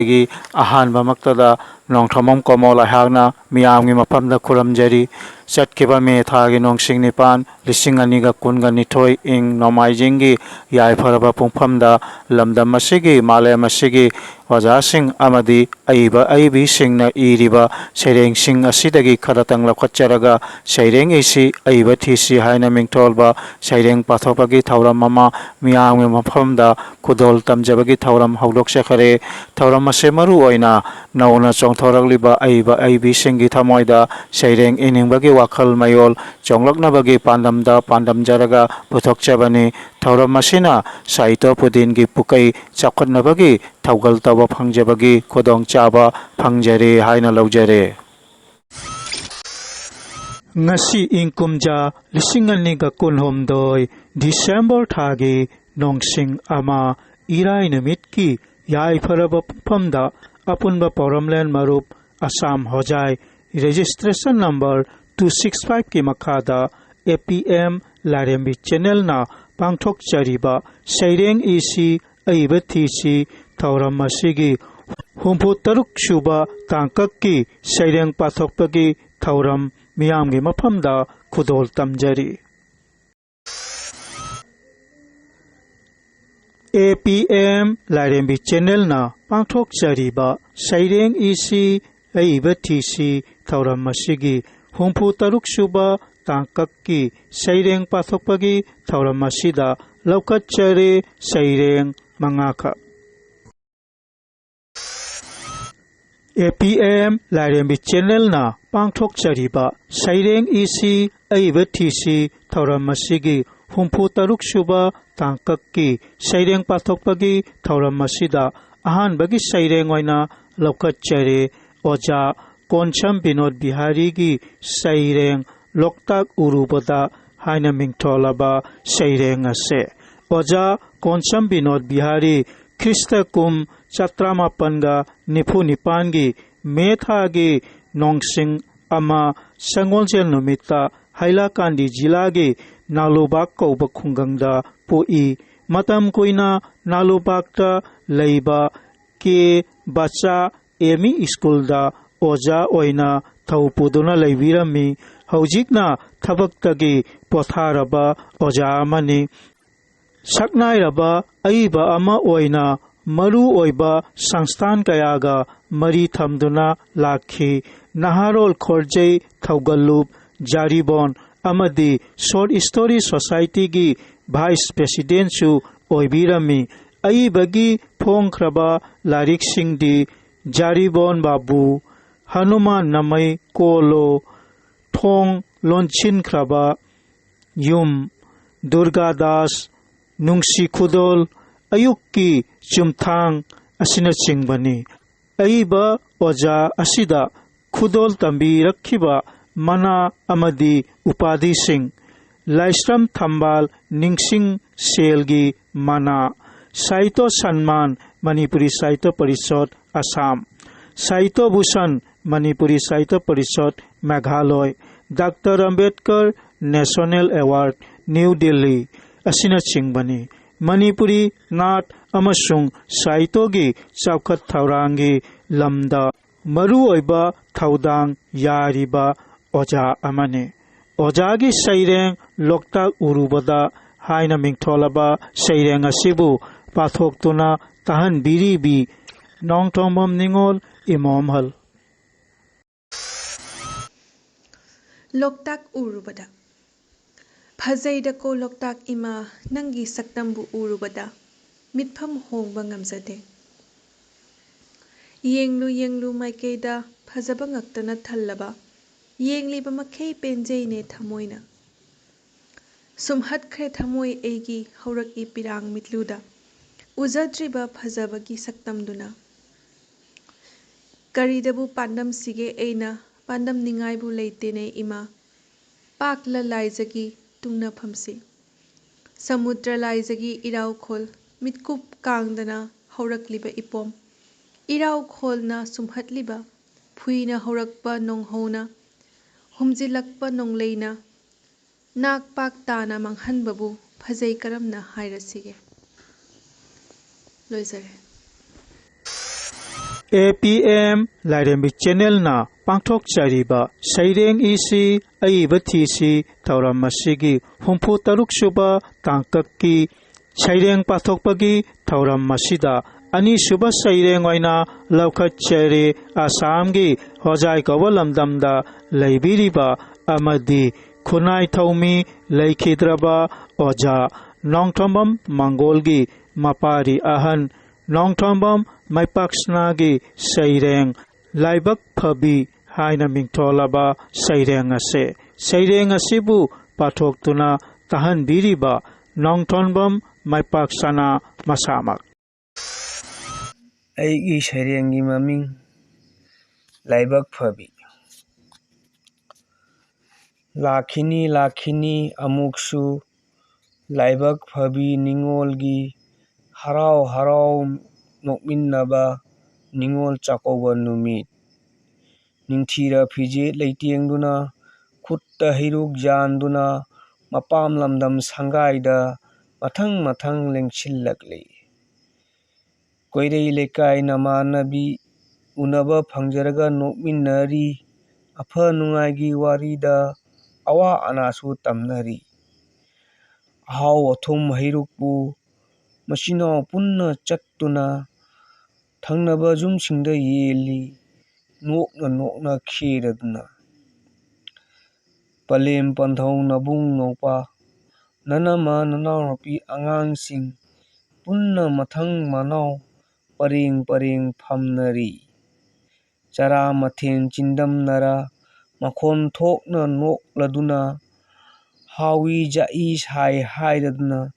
गी अहानबा मक्तदा नोंथमम कोमोल अहागना मियामगी मफमदा खुरमजरी चटकिबा मे थागी नोंसिंग निपान लिसिंग अनिगा कुनगा निथोय इंग नोमाइजिंगी याइफरबा पुंफमदा लमदम असिगी मालेम असिगी ओजासिंग अमदी अइबा अइबिसिंगना इरिबा सैरेंगसिंग असिदगी खरतंग लखचरगा सैरेंग इसी अइबा थीसी हाइना मिंगथोलबा सैरेंग पाथोपगी थौरम ममा मियामगी मफमदा खुदोल तमजबगी थौरम हौदोकसखरे थौरम असे मरु ओइना नौना चोंथोरगलिबा अइबा अइबिसिंगी थमोइदा सैरेंग इनिंगबगी वाखल मयोल चोंगलकनबगी पांडमदा पांडमजरगा पुथोकचबनी थौरम असिना साहित्य पुदिनगी पुकई चाखनबगी थौगल तब फंगजबगी खुदोंग चाबा फंगजरे हाइना लौजरे ngasi ingkumja lising aniga kunhomdoi December thagi nongsing ama irai numit ki yai pharaba phamda apunba poramlen marup Assam hojai registration number 265 ki makhada APM Larembi channel na pangthok chariba saireng isi aiba thisi thauram masigi humpu taruk shuba tangkak ki saireng pathokpagi thauram मियामगी मफमदा खुदोल तमजरी APM लाइरेंबी channel ना पांथोक चरीबा सैरेंग इसी अइबथीसी थौरम मसिगी हुंफु तरुक सुबा तांकक्की सैरेंग पाथोकपगी थौरम मसिदा लौकचरे सैरेंग मंगाखा APM लाइरेंबी चैनल ना पांथोक चरीबा सैरेंग इसी अइबथीसी थौरम मसिगी हुंफु तरुक सुबा तांकक्की सैरेंग पाथोकपगी थौरम मसिदा अहानबगी सैरेंग ओइना लौकचरे ओजा कोनसम विनोद बिहारी की सैरेंग लोकताक उरुबदा हाइना मिंगथोलबा सैरेंग असे ओजा कोनसम विनोद बिहारी ख्रिस्त कुम चत्रामापनगा निफु निपानगी मेथागी नोंगसिंग अमा संगोलजेल नुमिता हाइलाकांदी जिलागी नालुबाग कौबा खुंगंगदा पुई मतम कुइना नालुबागता लैबा के बच्चा एमी स्कूलदा ओजा ओइना थौपुदुना लैबिरमी हौजिकना थबक्तगी पोथारबा ओजा अमनी सकनाइरबा अइबा अमा ओइना मरु ओइबा संस्थान कयागा मरी थमदुना लाखी नहारोल खोरजै थौगल्लुब जारीबोन अमदी शॉर्ट स्टोरी सोसाइटी की वाइस प्रेसिडेंट सु ओइबिरमी अइबगी फोंख्रबा लारिक सिंगदी जारीबोन बाबू हनुमान नमई कोलो थोंग लोनचिनख्रबा युम दुर्गादास नुंगसी खुदोल अयुक्की चुमथांग असिना चिंगबनी अइबा ओजा असिदा खुदोल तंबी रखिबा मना अमदी उपाधि सिंह लाइस्रम थंबाल निंगसिंग सेलगी मना साहित्य सम्मान मणिपुरी साहित्य परिषद असम साहित्य भूषण मणिपुरी साहित्य परिषद Meghalaya doctor Ambedkar national award new Delhi असिना चिंगबनी मणिपुरी नाट अमसुंग साहित्योगी चौखत थौरांगी लमदा मरु ओइबा थौदांग यारिबा ओजा अमने ओजागी सैरेंग लोकताक उरुबदा हाइना मिंगथोलबा सैरेंग असिबु पाथोक्तुना तहन बिरिबी नोंगथोंबम निंगोल इमोमहल लोकताक उरुबदा फजैदको लोकताक इमा नंगी सक्तंबु उरुबदा मितफम होंबा ngamjade येंगलु माइकेदा फजबा ngaktana thallaba येंगलिबा मखै पेंजैने थमोइना सुमहतख्रे थमोइ एगी हौरकी पिरांग मितलुदा उजद्रिबा फजबगी सक्तमदुना करीदबु पांडम सिगे एना पांडम निंगाइबु लेतेने इमा पाकला लाइजगी तुंगना फमसी समुद्र लाइजगी इराव खोल मितकुप कांगदना हौरकलिबा इपोम इराव खोलना सुमहतलिबा फुइना हौरकपा नोंगहौना हुमजिलकपा नोंगलेना नाक पाक ताना मंगहनबबु फजै करमना हाइरसिगे लोइजरे। APM Lairembi Channel na Pangthok Chariba Saireng isi Aiba Thisi Tauram Masigi Humpu Taruk Suba Tangkaki Saireng Pathokpagi Tauram Masida Ani Suba Saireng Waina Laukat Chari Asamgi Hojai Kawalamdamda Laibiriba Amadi Kunai Thaumi Laikhidraba Oja Nongthambam Mangolgi Mapari Ahan Nongthambam Maipaksnagi Saireng Laibak Phabi Haina Mingtholaba Saireng ase Saireng asibu Pathoktuna Tahan Biriba Nongthambam Maipaksana Masamak Aigi Sairengi Maming Laibak Phabi Lakhini Amuksu Laibak Phabi Ningolgi Harau Nokminnaba Ningol Chakauba Numit Ningthira Fije Leitiengduna Khutta Hiruk Janduna Mapam Lamdam Sangaida Mathang Lengchillakle Koirei Lekai Namanabi Unaba Phangjaraga Nokminnari Apha Nungaigi Warida Awa Anasu Tamnari Ahau Athum Hirukpu Machino Punna Chattuna Thangnaba Jumsingda Yeli Nokna Khiraduna Palem Panthau Nabung Nopa Nanama Nanaupi Angangsing Punna Mathang Manau Paring Phamnari Chara Mathen Chindam Nara Makhon Thokna Nokladuna Hawi Jai Sai Haidaduna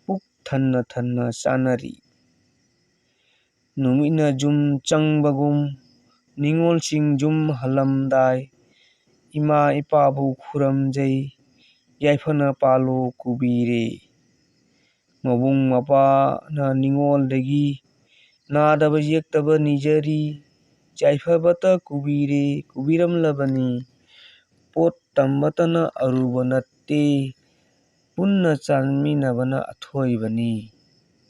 Puk Thanna Sanari Numina Jum Changbagum Ningol Sing Jum Halamdai Ima Ipabu Khuramjai Yaifana Palo Kubire Mabung Mapa na Ningol Degi Nadaba Yektaba Nijari Jaifabata Kubiram Labani Pot Tambatana Arubanate Punna Chanminabana Athoibani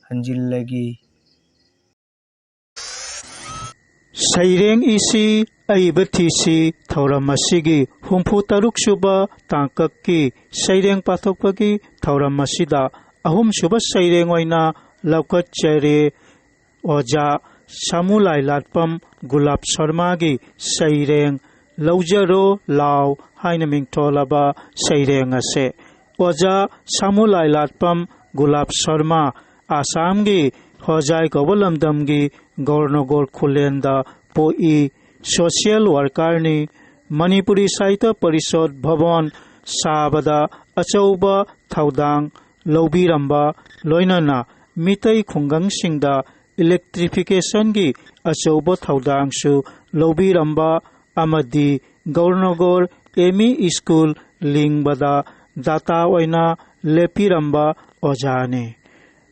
Hanjillagi Saireng isi Aiba Thisi Tauram Masigi Humpu Taruk Suba Tangkaki Saireng Pathokpagi Tauram Masida Ahum Suba Saireng Waina Laukat Chari Oja Samulai Latpam Gulab Sharmagi Saireng Laujaro Lao Haina Mingtholaba Saireng ase Oja Samulai Latpam Gulab Sharma Asamgi Hojai Kawalamdamgi Gornogor Khulenda Poi Social Worker ni Manipuri Sahitya Parishad Bhavan Sabada Achauba Thaudang Lobiramba Loinana Mitai Khungang Singda Electrification gi Achauba Thaudang Su Lobiramba Amadi Gornogor Emi School Lingbada Data Oina Lepiramba Ojane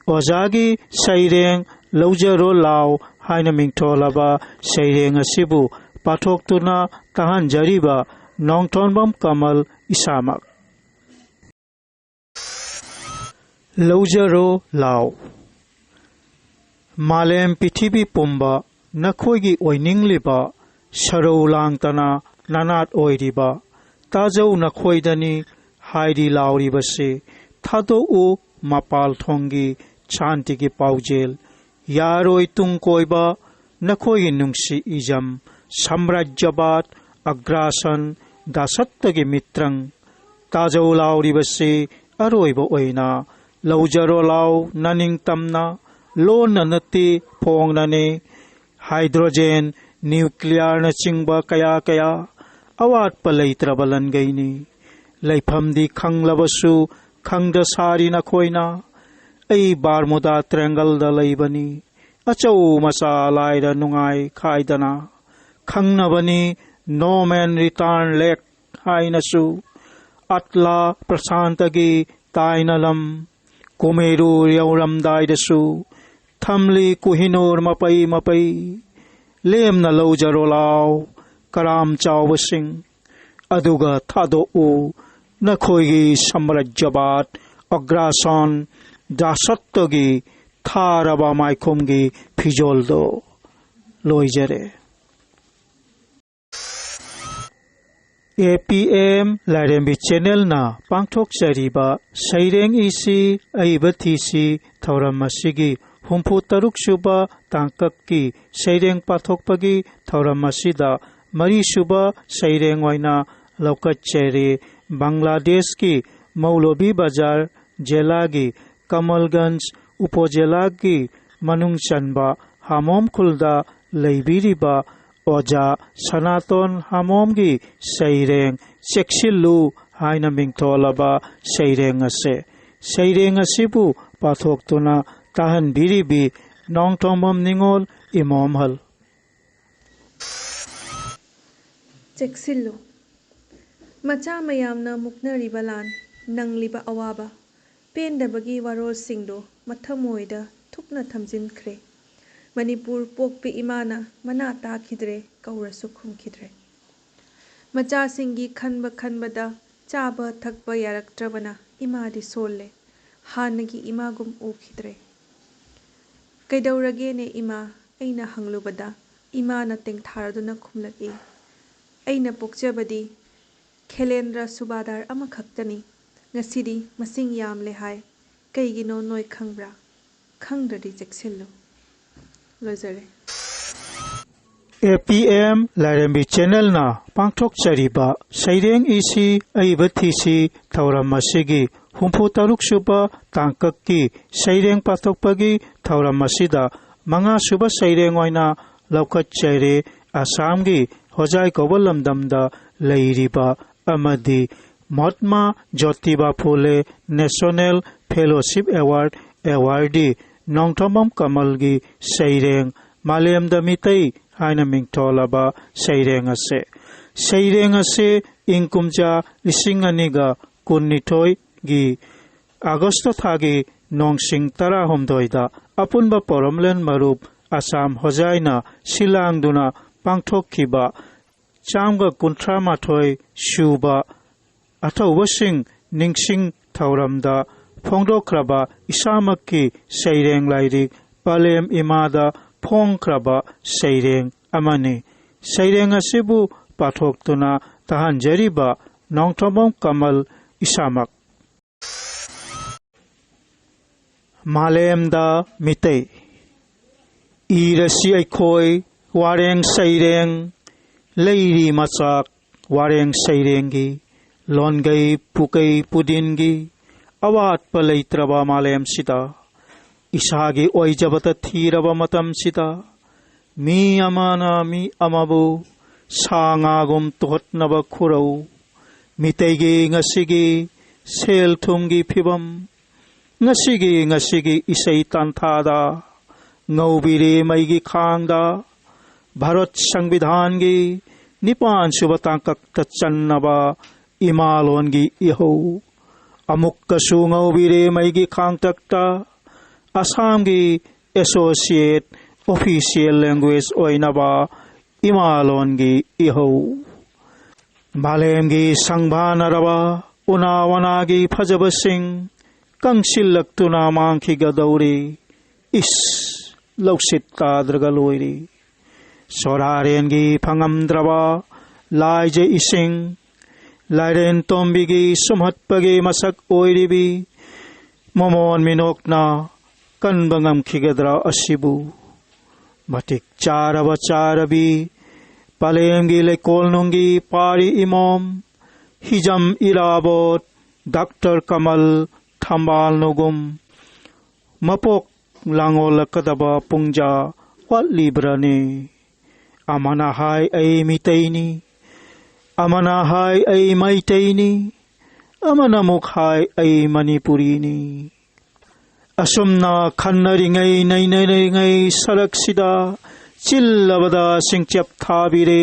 Ojagi Saireng Laujaro Lao Haina Mingtholaba Saireng asibu Pathoktuna Tahan Jariba Nongthambam Kamal Isamak Laujaro Lao Malem Pithibi Pumba Nakhoigi Oiningliba Sarau Langtana Nanat Oiriba Tajau Nakhoidani Haidi Lauribase Thado U Mapal Thongi Chantigi Paujel Yaroi Tungkoiba Nakhoigi Nungsi Ijam Samrajyabat Agrasan Dasattagi Mitrang Tajau Lauribase Aroiba Oina Laujaro Lao Naning Tamna Lo Nanati Pongnane Hydrogen Nuclear na Chingba Kaya Awat Palaitrabalan Gaini Laiphamdi Khanglabasu Khangdasari na Koina Ay Bermuda Triangle da Laibani Achau Masa Laida Nungai Kaidana Khangnabani No Man Return Lake Hainasu Atla Prasantagi Tainalam Kumeru Yauram Daidasu Thamli Kuhinur Mapai Lem na Laujaro Lao Karam Chawasing Aduga Thado U Nakhoigi Samrajyabat Agrasan Dasattagi Tharaba Maikhumgi Pijoldo लोइजरे APM लाइरेंबी channel ना पांगथोक चरीबा सैरेंग इसी अइबथीसी थौरम मसिगी हुम्फु तरुक सुबा तांकक की सैरेंग पाथोकपगी थौरम मसिदा मरी सुबा सैरेंग वाइना लौकत चेरे बांग्लादेश की मौलवी बाजार जिला की कमलगंज उपजिला की मनुंग चनबा हामोम खुलदा लैबिरिबा ओजा सनातन हामोम की सैरेंग चेक्सिलु हाइना मिंगथोलबा सैरेंग असे सैरेंग असिबु पाथोक्तुना ताहन बिरिबि नोंगथोमम निंगोल इमोम हल चेक्सिल्लो मचा मयामना मुक्नरिबा लान नंगलिबा अवाबा पेंदबगी वारोलसिंगदो मथमोयदा थुपना थमजिनख्रे मणिपुर पोकपी इमाना मना ताखिद्रे कौरसु खुमखिद्रे मचासिंगी खनबदा चाबा थकबा यारक्त्रबना इमादी सोल्ले हानगी इमागुम उखिद्रे कैदौरगेने इमा अइना हंगलुबदा इमाना तेंगथारदुना खुमलकी अइना पोक्चबदी खेलेंद्र सुबादार अमखक्तनी ngасidi masing yamle hai kaigino noi khangbra khangdradi cheksillo lojare APM लाइरेंबी चैनल ना पांगथोक चरीबा सैरेंग इसी अइबथीसी थौरम मसिगी हुम्फु तरुक सुबा तांकक की सैरेंग पाथोकपगी थौरम मसिदा मंगा सुबा सैरेंग वाइना लौकत चेरे आसाम की होजाई कौबल लमदमदा लैरिबा अमदी Mahatma Jyotiba Phule national fellowship award awardee नोंगथोमम कमल की सैरेंग मालेम दमितई हाइना मिंगथोलबा सैरेंग असे इंकुमजा लिसिंगनिगा कुन्निथोय गी अगस्त थागी नोंगसिंग तरा हमदोयदा अपुनबा पोरमलेन मरुप आसाम होजाइना सिलांगदुना पांगथोकखिबा चामगा कुंथ्रा माथोय शुबा अथौबसिंग निंगसिंग थौरमदा फोंदोख्रबा इसामक्की सैरेंग लाइरिक पलेम इमादा फोंख्रबा सैरेंग अमनी सैरेंग असिबु पाथोक्तुना तहंजरिबा नोंगथोमम कमल इसामक मालेमदा मितै इरसी अखोय वारेंग सैरेंग लैरी मचाक वारेंग सैरेंगी लोनगई पुकई पुदिनगी अवात पलैत्रबा मालेम सिदा इसागी ओइजबत थीरबा मतम सिदा मी अमाना मी अमाबु सांगागुम तोहतनबा खुरौ मितैगी ngasiगी सेल थुमगी फिबम ngasiगी इसै तांथादा ngौबिरे मैगी खांगदा भारत संविधान की निपान सुबह तांकक चन्नबा इमालोन की इहो अमुक कसु ngौबिरे मैगी खांग तकता असम की एसोसिएट ऑफिशियल लैंग्वेज ओइनबा इमालोन की इहो मालेम की संभानरबा उनावना की फजबसिंग कंसिलक्तुना मांखिगदौरी इस लौसिताद्रगलोरी सोरारेंगी फंगमद्रबा लाइजे इसिंग लाइरेन तोम्बिगी सुमहत्पगी मसक ओइरिबी मोमोन मिनोकना कनबंगम खिगद्रा असिबु मटिक चारबा चारबी पलेमगी लेकोलनुंगी पारी इमोम हिजम इराबोत डॉक्टर कमल थंबाल नुगुम मपोक लांगोलकदबा पुंजा वालिब्रने अमना हाय ऐ मितैनी अमना हाय ऐ मैतैनी अमना मुख हाय ऐ मणिपुरीनी असुमना खन्नरिङै नैनरिङै सरकसिदा चिल्लबदा सिंचप थाबिरे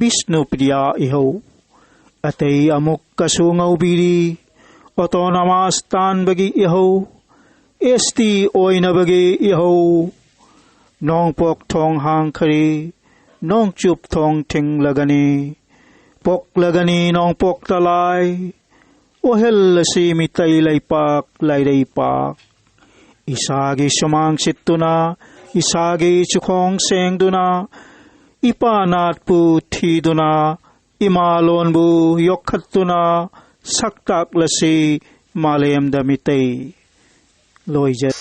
विष्णु प्रिया इहो अतै अमुक कसु ngौबिरी ऑटोनोमस तानबगी इहो एसटी ओइनबगी इहो नोंगपोक थोंग हांखरी नोंगचुप थोंग थिंग लगनी पोक लगनी नोंगपोक तलाई ओहेलसी मितै लैपाक लाइरैपाक इसागी Sumang सित्तुना isagi chukhong sengduna ipanat pu thiduna imalon bu yokhatuna saktak lasi malem damitei loijat